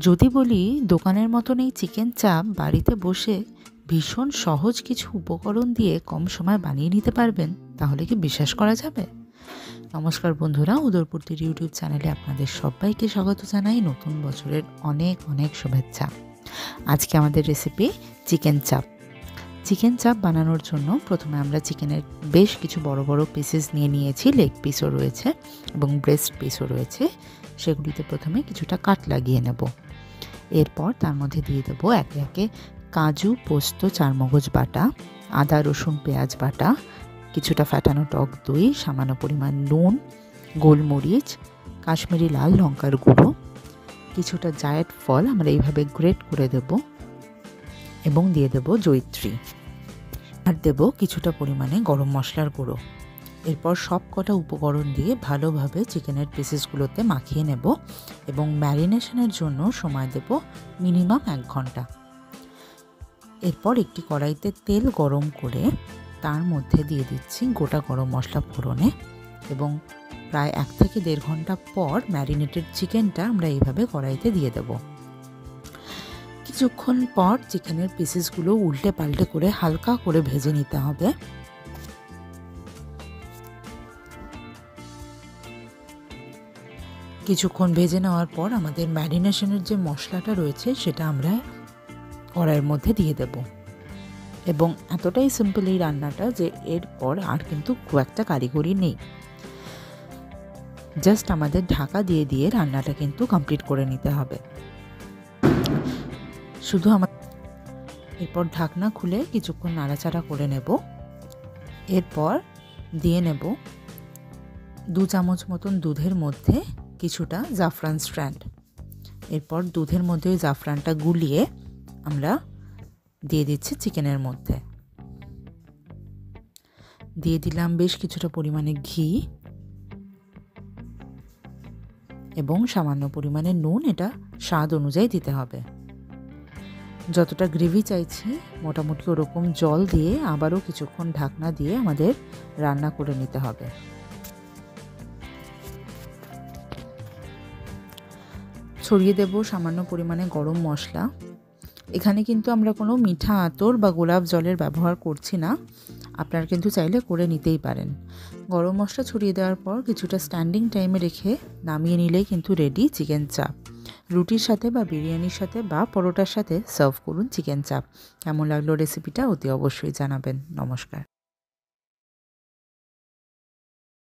যদি বলি দোকানের মতন এই চিকেন চাপ বাড়িতে বসে ভীষণ সহজ কিছু উপকরণ দিয়ে কম সময় বানিয়ে নিতে পারবেন, তাহলে কি বিশ্বাস করা যাবে? নমস্কার বন্ধুরা, উদরপূর্তির ইউটিউব চ্যানেলে আপনাদের সবাইকে স্বাগত জানাই। নতুন বছরের অনেক অনেক শুভেচ্ছা। আজকে আমাদের রেসিপি চিকেন চাপ। চিকেন চাপ বানানোর জন্য প্রথমে আমরা চিকেনের বেশ কিছু বড় বড় পিসেস নিয়েছি। লেগ পিসও রয়েছে এবং ব্রেস্ট পিসও রয়েছে। সেগুলিতে প্রথমে কিছুটা কাট লাগিয়ে নেব। এরপর তার মধ্যে দিয়ে দেবো একে একে কাজু, পোস্ত, চারমগজ বাটা, আদা, রসুন, পেঁয়াজ বাটা, কিছুটা ফ্যাটানো টক দই, সামান্য পরিমাণ নুন, গোলমরিচ, কাশ্মীরি লাল লঙ্কার গুঁড়ো, কিছুটা জায়েদ ফল আমরা এইভাবে গ্রেট করে দেব এবং দিয়ে দেব জয়িত্রী, আর দেব কিছুটা পরিমাণে গরম মশলার গুঁড়ো। এরপর সব কটা উপকরণ দিয়ে ভালোভাবে চিকেনের পিসেসগুলোতে মাখিয়ে নেব এবং ম্যারিনেশনের জন্য সময় দেব মিনিমাম 1 ঘন্টা। এরপর একটি কড়াইতে তেল গরম করে তার মধ্যে দিয়ে দিচ্ছি গোটা গরম মশলা ফোড়নে এবং প্রায় 1 থেকে 1.5 ঘন্টা পর ম্যারিনেটেড চিকেনটা আমরা এইভাবে কড়াইতে দিয়ে দেব। কিছুক্ষণ পর চিকেনের পিসেসগুলো উল্টে পাল্টে করে হালকা করে ভেজে নিতে হবে। কিছুক্ষণ ভেজে নেওয়ার পর আমাদের ম্যারিনেশনের যে মশলাটা রয়েছে সেটা আমরা কড়াইয়ের মধ্যে দিয়ে দেব এবং এতটাই সিম্পল এই রান্নাটা যে এরপর আর কিন্তু খুব একটা কারিগরি নেই। জাস্ট আমাদের ঢাকা দিয়ে দিয়ে রান্নাটা কিন্তু কমপ্লিট করে নিতে হবে। শুধু এরপর ঢাকনা খুলে কিছুক্ষণ নাড়াচাড়া করে নেব। এরপর দিয়ে নেব 2 চামচ মতন দুধের মধ্যে কিছুটা জাফরান স্ট্র্যান্ড। এরপর দুধের মধ্যে ওই জাফরানটা গুলিয়ে আমরা দিয়ে দিচ্ছি চিকেনের মধ্যে। দিয়ে দিলাম বেশ কিছুটা পরিমাণে ঘি এবং সামান্য পরিমাণে নুন, এটা স্বাদ অনুযায়ী দিতে হবে। যতটা গ্রেভি চাইছি মোটামুটি ওরকম জল দিয়ে আবারও কিছুক্ষণ ঢাকনা দিয়ে আমাদের রান্না করে নিতে হবে। ছড়িয়ে দেব সামান্য পরিমাণে গরম মশলা। এখানে কিন্তু আমরা কোনো মিঠা আতর বা গোলাপ জলের ব্যবহার করছি না, আপনারা কিন্তু চাইলে করে নিতেই পারেন। গরম মশলা ছড়িয়ে দেওয়ার পর কিছুটা স্ট্যান্ডিং টাইমে রেখে নামিয়ে নিলেই কিন্তু রেডি চিকেন চাপ। রুটির সাথে বা বিরিয়ানির সাথে বা পরোটার সাথে সার্ভ করুন চিকেন চাপ। কেমন লাগলো রেসিপিটা অতি অবশ্যই জানাবেন। নমস্কার।